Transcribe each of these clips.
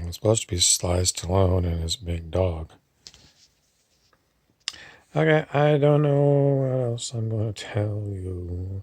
It's supposed to be Sly Stallone and his big dog. Okay, I don't know what else I'm going to tell you.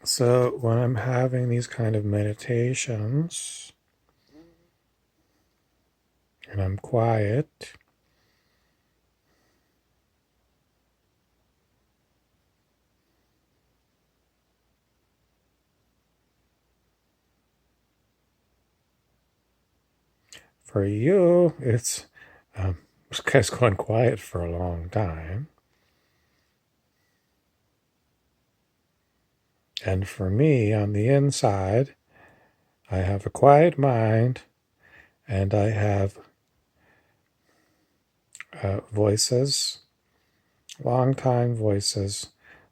So when I'm having these kind of meditations and I'm quiet, for you, this guy's going quiet for a long time. And for me, on the inside, I have a quiet mind and I have voices, long-time voices,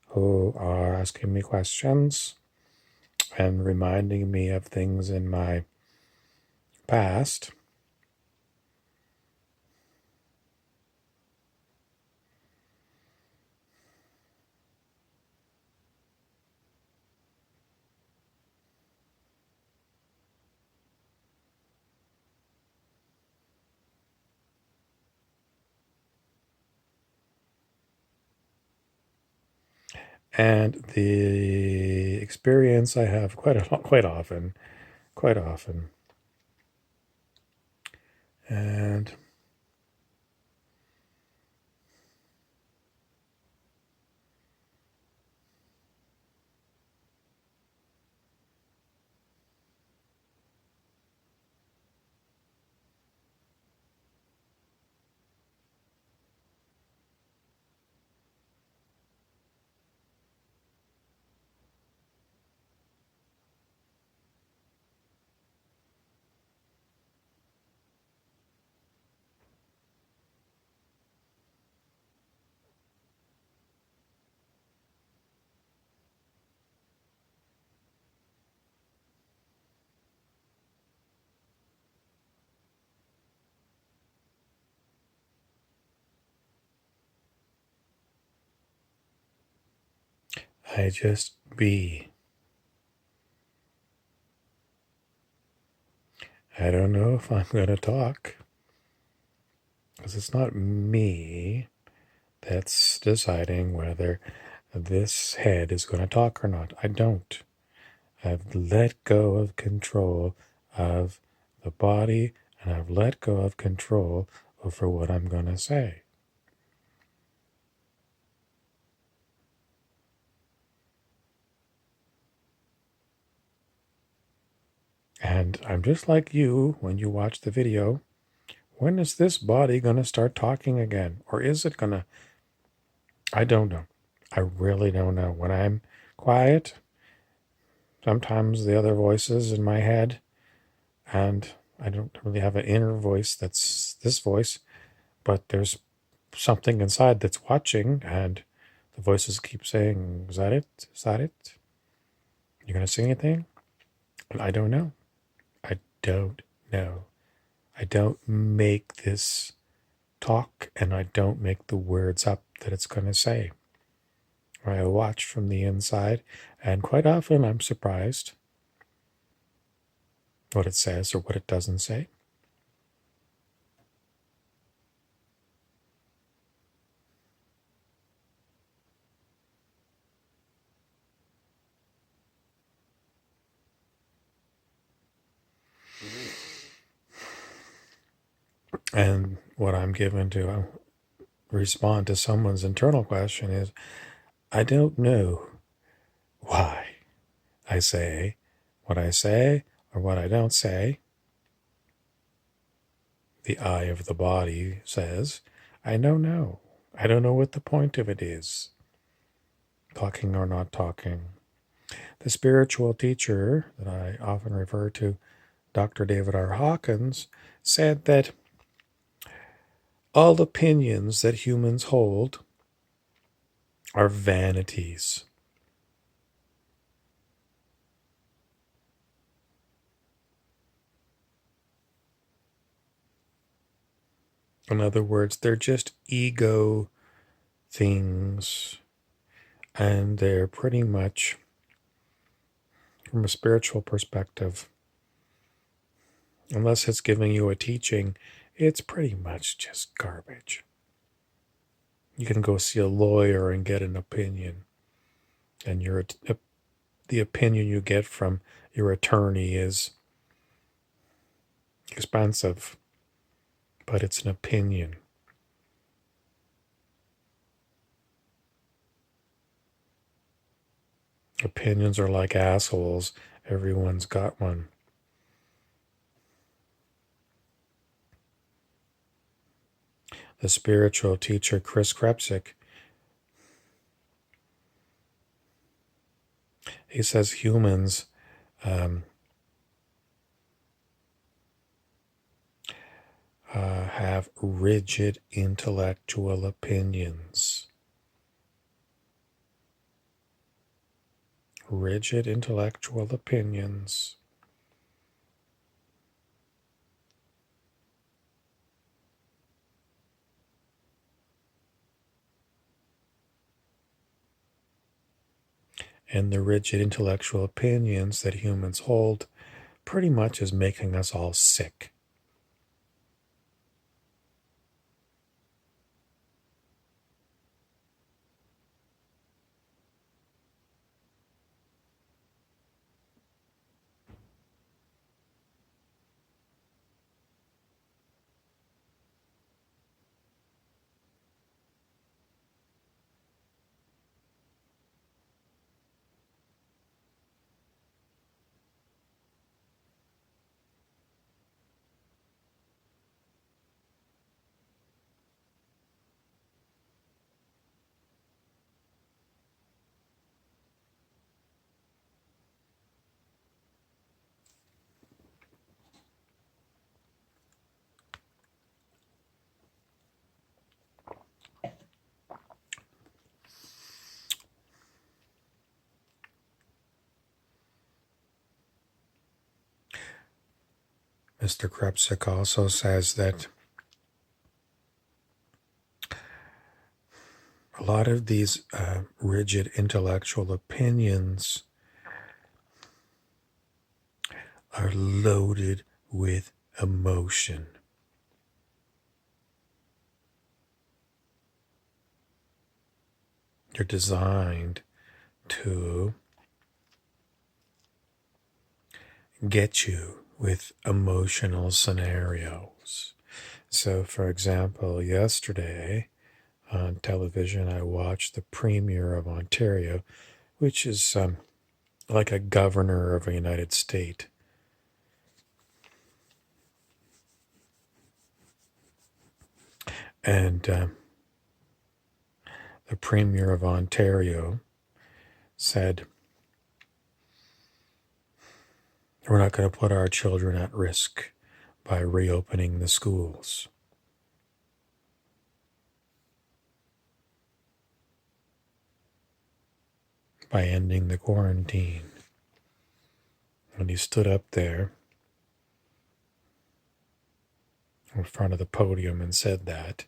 who are asking me questions and reminding me of things in my past. And the experience I have quite often, and I just be. I don't know if I'm going to talk, because it's not me that's deciding whether this head is going to talk or not. I don't. I've let go of control of the body, and I've let go of control over what I'm going to say. And I'm just like you when you watch the video. When is this body going to start talking again? Or is it going to? I don't know. I really don't know. When I'm quiet, sometimes the other voices in my head, and I don't really have an inner voice that's this voice, but there's something inside that's watching, and the voices keep saying, "Is that it? Is that it? You're going to say anything?" And I don't know. I don't know. I don't make this talk, and I don't make the words up that it's going to say. I watch from the inside, and quite often I'm surprised what it says or what it doesn't say. And what I'm given to respond to someone's internal question is, I don't know why I say what I say or what I don't say. The I of the body says, I don't know. I don't know what the point of it is, talking or not talking. The spiritual teacher that I often refer to, Dr. David R. Hawkins, said that all opinions that humans hold are vanities. In other words, they're just ego things, and they're pretty much, from a spiritual perspective, unless it's giving you a teaching, it's pretty much just garbage. You can go see a lawyer and get an opinion, and your the opinion you get from your attorney is expensive, but it's an opinion. Opinions are like assholes. Everyone's got one. The spiritual teacher Chris Krebsick, he says humans have rigid intellectual opinions. Rigid intellectual opinions. And the rigid intellectual opinions that humans hold pretty much is making us all sick. Mr. Krebsick also says that a lot of these rigid intellectual opinions are loaded with emotion. They're designed to get you with emotional scenarios. So, for example, yesterday on television, I watched the Premier of Ontario, which is like a governor of a United States. And the Premier of Ontario said, "We're not going to put our children at risk by reopening the schools." By ending the quarantine. When he stood up there in front of the podium and said that,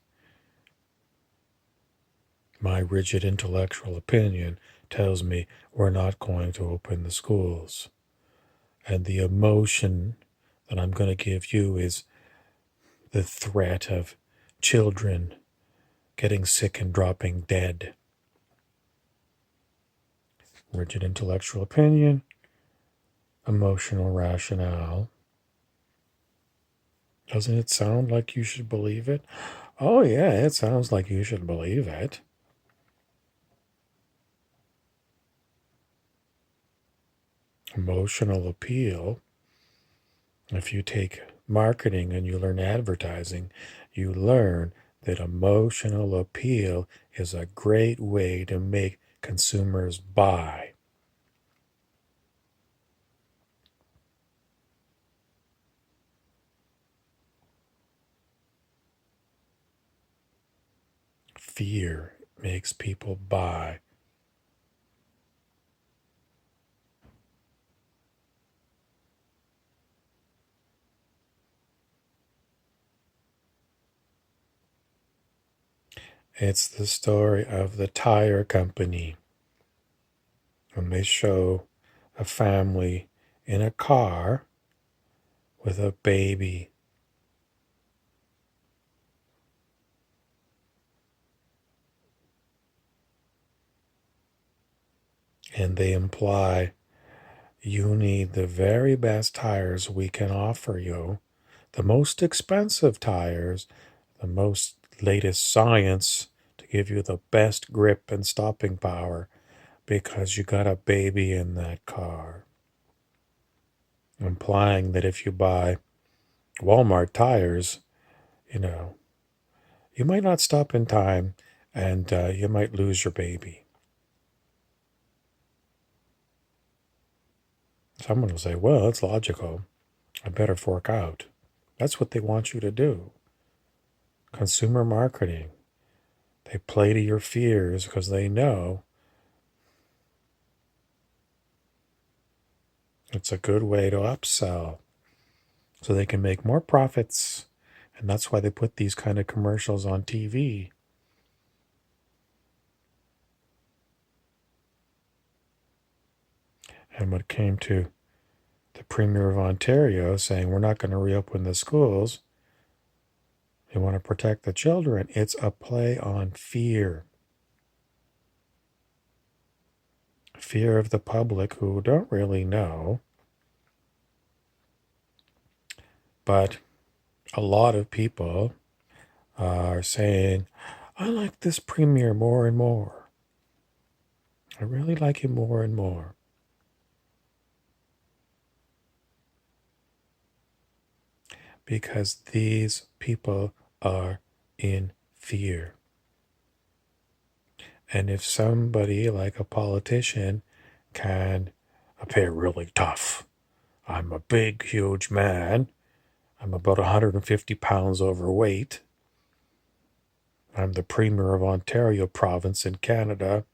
my rigid intellectual opinion tells me we're not going to open the schools. And the emotion that I'm going to give you is the threat of children getting sick and dropping dead. Rigid intellectual opinion, emotional rationale. Doesn't it sound like you should believe it? Oh, yeah, it sounds like you should believe it. Emotional appeal. If you take marketing and you learn advertising, you learn that emotional appeal is a great way to make consumers buy. Fear makes people buy. It's the story of the tire company. When they show a family in a car with a baby, and they imply You need the very best tires we can offer you, the most expensive tires, the most latest science to give you the best grip and stopping power because you got a baby in that car. Implying that if you buy Walmart tires, you know, you might not stop in time and you might lose your baby. Someone will say, well, it's logical. I better fork out. That's what they want you to do. Consumer marketing. They play to your fears because they know it's a good way to upsell so they can make more profits. And that's why they put these kind of commercials on TV. And when it came to the Premier of Ontario saying we're not going to reopen the schools, they want to protect the children, it's a play on fear. Fear of the public who don't really know. But a lot of people are saying, I like this Premier more and more. I really like him more and more. Because these people are in fear. And if somebody like a politician can appear really tough, I'm a big, huge man, I'm about 150 pounds overweight, I'm the Premier of Ontario province in Canada,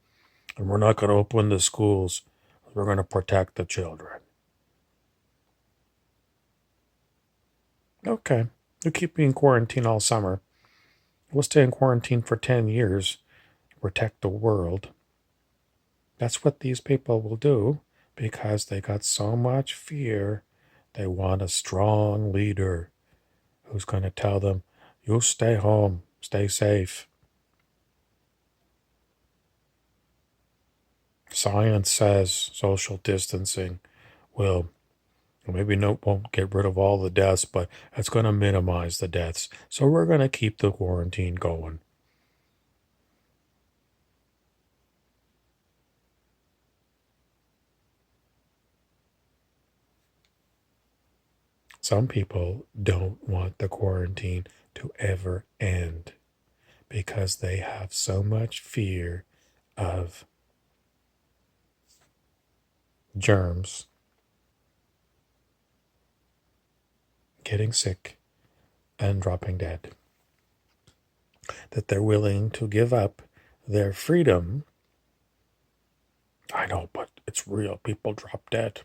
and we're not going to open the schools, we're going to protect the children. Okay, you keep me in quarantine all summer. We'll stay in quarantine for 10 years to protect the world. That's what these people will do because they got so much fear. They want a strong leader who's going to tell them, you stay home, stay safe. Science says social distancing will won't get rid of all the deaths, but it's going to minimize the deaths. So we're going to keep the quarantine going. Some people don't want the quarantine to ever end because they have so much fear of germs, getting sick, and dropping dead, that they're willing to give up their freedom. I know, but it's real. People drop dead.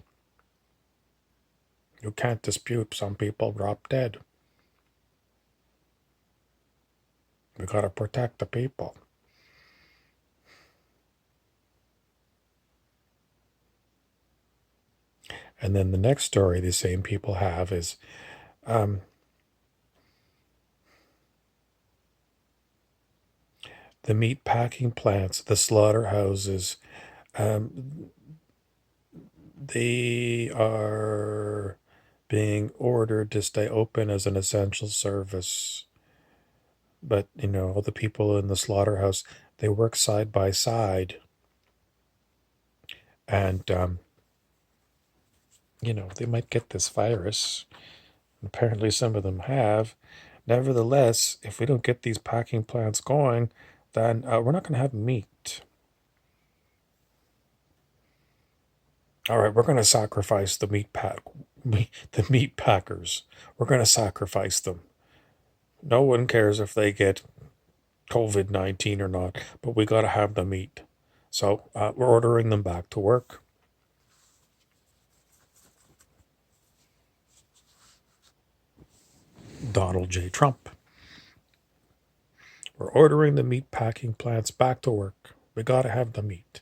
You can't dispute some people drop dead. We got to protect the people. And then the next story these same people have is the meat packing plants, the slaughterhouses, they are being ordered to stay open as an essential service. But, all the people in the slaughterhouse, they work side by side. And, they might get this virus. Apparently, some of them have. Nevertheless, if we don't get these packing plants going, then we're not going to have meat. All right, we're going to sacrifice the the meat packers. We're going to sacrifice them. No one cares if they get COVID-19 or not, but we got to have the meat. So we're ordering them back to work. Donald J. Trump. We're ordering the meat packing plants back to work. We got to have the meat.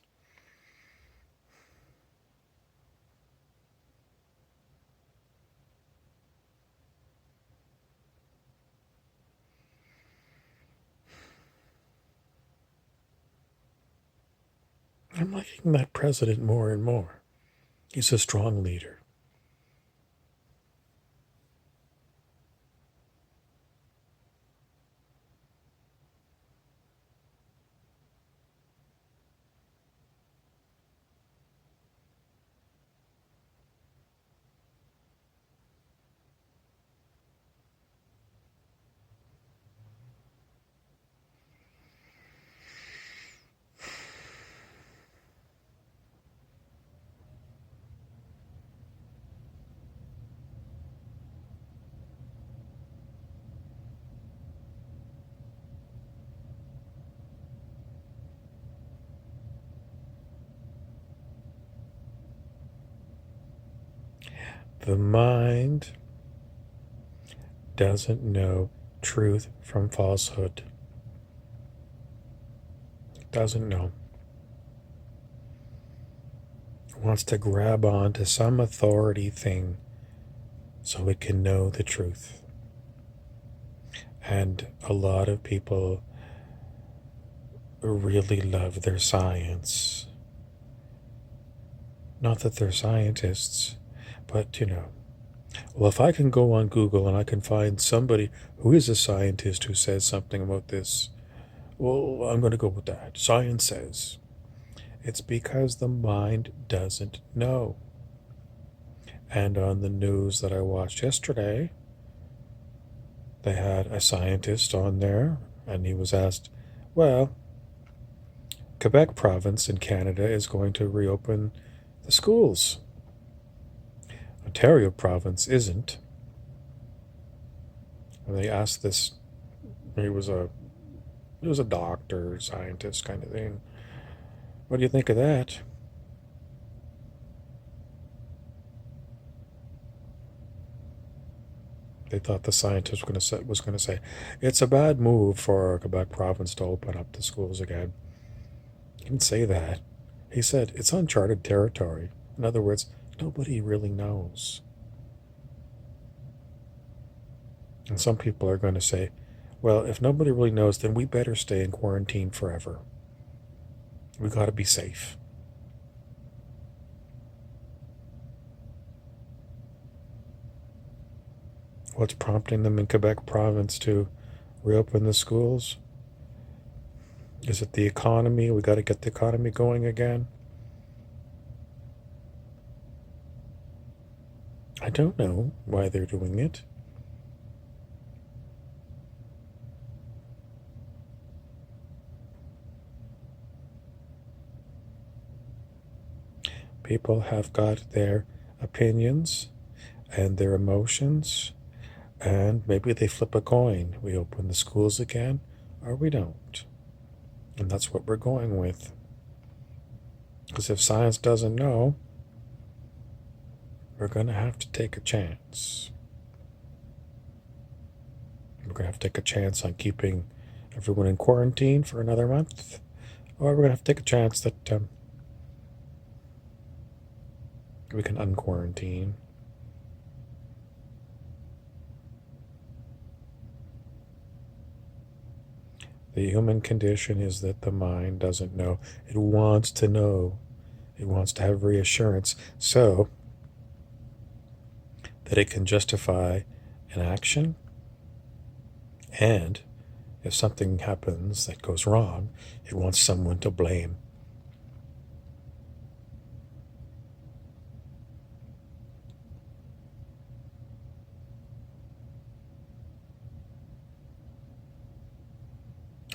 I'm liking that president more and more. He's a strong leader. The mind doesn't know truth from falsehood. It doesn't know. It wants to grab on to some authority thing so it can know the truth. And a lot of people really love their science. Not that they're scientists, but well, if I can go on Google and I can find somebody who is a scientist who says something about this, well, I'm going to go with that. Science says. It's because the mind doesn't know. And on the news that I watched yesterday, they had a scientist on there, and he was asked, well, Quebec province in Canada is going to reopen the schools. Ontario province isn't. And they asked this, he was a doctor, scientist kind of thing. What do you think of that? They thought the scientist was going to say, it's a bad move for Quebec province to open up the schools again. He didn't say that. He said it's uncharted territory. In other words, nobody really knows. And some people are going to say, well, if nobody really knows, then we better stay in quarantine forever. We got to be safe. What's prompting them in Quebec province to reopen the schools? Is it the economy? We got to get the economy going again? I don't know why they're doing it. People have got their opinions and their emotions, and maybe they flip a coin. We open the schools again, or we don't. And that's what we're going with. Because if science doesn't know, we're going to have to take a chance. We're going to have to take a chance on keeping everyone in quarantine for another month, or we're going to have to take a chance that we can unquarantine. The human condition is that the mind doesn't know. It wants to know. It wants to have reassurance so that it can justify an action. And if something happens that goes wrong, it wants someone to blame.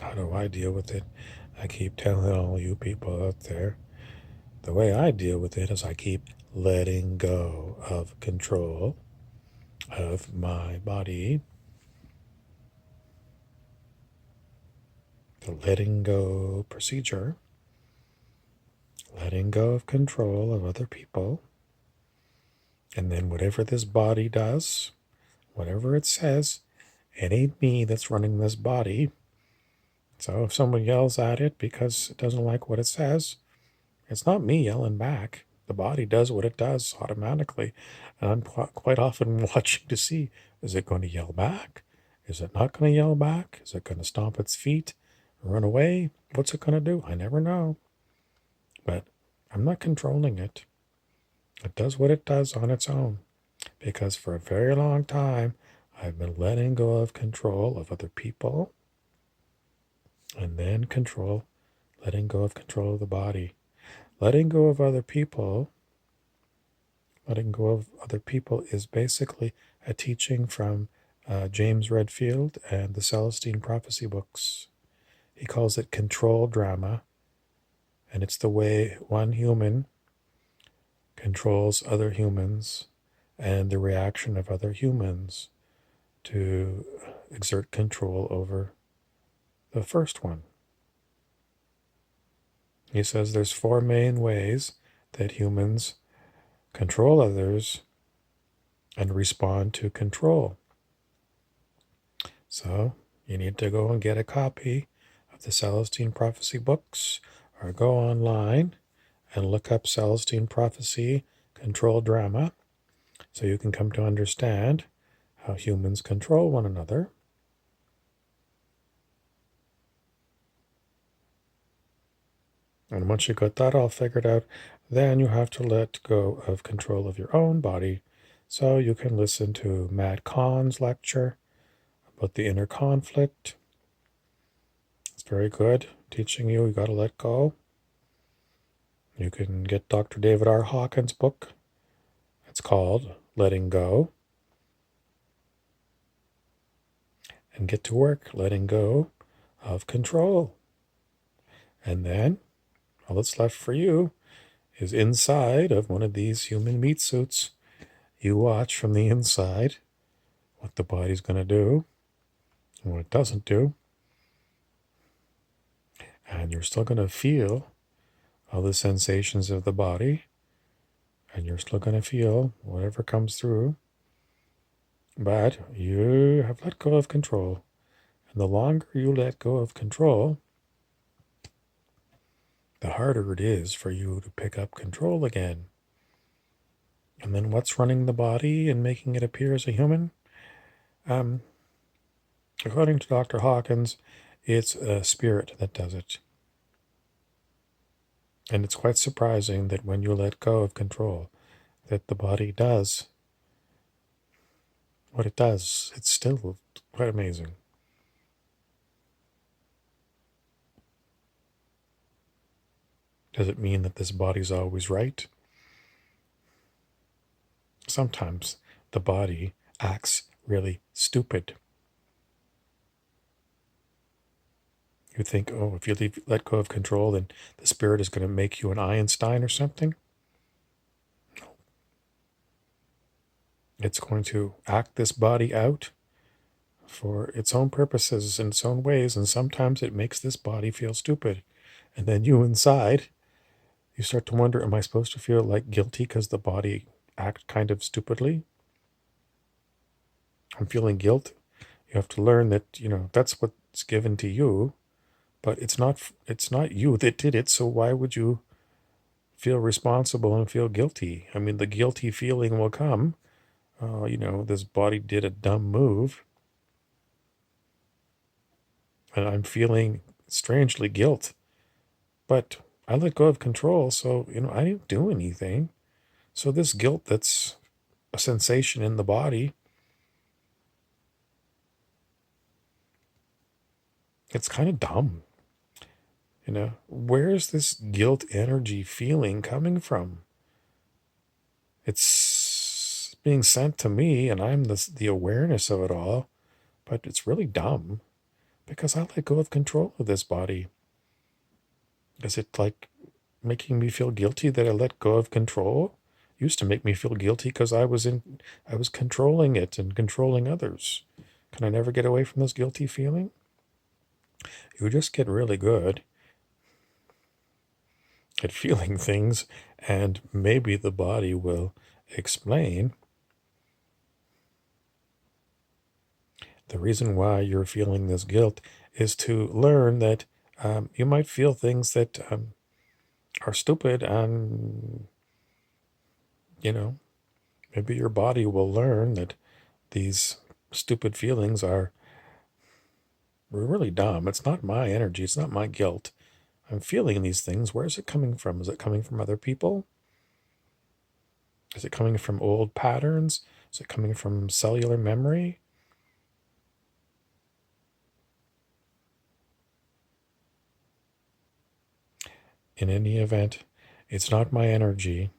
How do I deal with it? I keep telling all you people out there, the way I deal with it is I keep letting go of control of my body. The letting go procedure, letting go of control of other people, and then whatever this body does, whatever it says, it ain't me that's running this body. So if someone yells at it because it doesn't like what it says, it's not me yelling back. The body does what it does automatically. And I'm quite often watching to see, is it going to yell back? Is it not going to yell back? Is it going to stomp its feet, run away? What's it going to do? I never know. But I'm not controlling it. It does what it does on its own. Because for a very long time, I've been letting go of control of other people and then letting go of control of the body. Letting go of other people, letting go of other people is basically a teaching from James Redfield and the Celestine Prophecy books. He calls it control drama, and it's the way one human controls other humans and the reaction of other humans to exert control over the first one. He says there's 4 main ways that humans control others and respond to control. So you need to go and get a copy of the Celestine Prophecy books, or go online and look up Celestine Prophecy Control Drama, so you can come to understand how humans control one another. And once you got that all figured out, then you have to let go of control of your own body. So you can listen to Matt Kahn's lecture about the inner conflict. It's very good, teaching you got to let go. You can get Dr. David R. Hawkins' book. It's called Letting Go. And get to work letting go of control. And then all that's left for you is inside of one of these human meat suits. You watch from the inside what the body's going to do and what it doesn't do. And you're still going to feel all the sensations of the body. And you're still going to feel whatever comes through. But you have let go of control. And the longer you let go of control, the harder it is for you to pick up control again. And then what's running the body and making it appear as a human? According to Dr. Hawkins, it's a spirit that does it. And it's quite surprising that when you let go of control, that the body does what it does. It's still quite amazing. Does it mean that this body's always right? Sometimes the body acts really stupid. You think, oh, if you let go of control, then the spirit is going to make you an Einstein or something? No. It's going to act this body out for its own purposes in its own ways, and sometimes it makes this body feel stupid. And then you inside, you start to wonder, am I supposed to feel like guilty because the body acted kind of stupidly? I'm feeling guilt. You have to learn that, that's what's given to you, but it's not you that did it, so why would you feel responsible and feel guilty? I mean, the guilty feeling will come. This body did a dumb move, and I'm feeling strangely guilt. But I let go of control, so, I didn't do anything. So this guilt that's a sensation in the body, it's kind of dumb. Where's this guilt energy feeling coming from? It's being sent to me, and I'm the awareness of it all, but it's really dumb because I let go of control of this body. Is it like making me feel guilty that I let go of control? Used to make me feel guilty because I was controlling it and controlling others. Can I never get away from this guilty feeling? You just get really good at feeling things, and maybe the body will explain the reason why you're feeling this guilt is to learn that you might feel things that are stupid, and maybe your body will learn that these stupid feelings are really dumb. It's not my energy. It's not my guilt. I'm feeling these things. Where is it coming from? Is it coming from other people? Is it coming from old patterns? Is it coming from cellular memory? In any event, it's not my energy,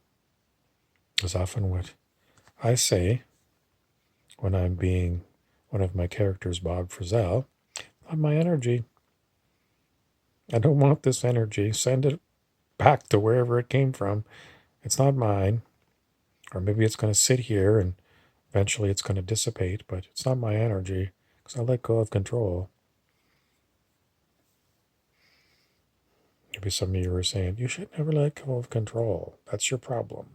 is often what I say when I'm being one of my characters, Bob Frizzell. Not my energy. I don't want this energy. Send it back to wherever it came from. It's not mine. Or maybe it's going to sit here and eventually it's going to dissipate, but it's not my energy because I let go of control. Maybe some of you are saying, you should never let go of control. That's your problem.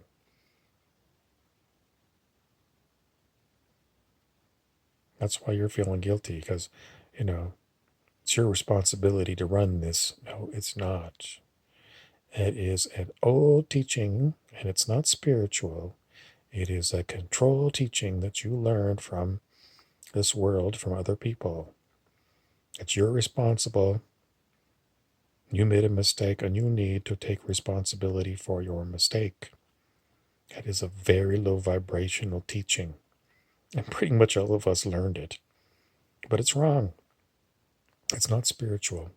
That's why you're feeling guilty because, it's your responsibility to run this. No, it's not. It is an old teaching and it's not spiritual. It is a control teaching that you learned from this world, from other people. It's you're responsible. You made a mistake and you need to take responsibility for your mistake. That is a very low vibrational teaching. And pretty much all of us learned it. But it's wrong. It's not spiritual.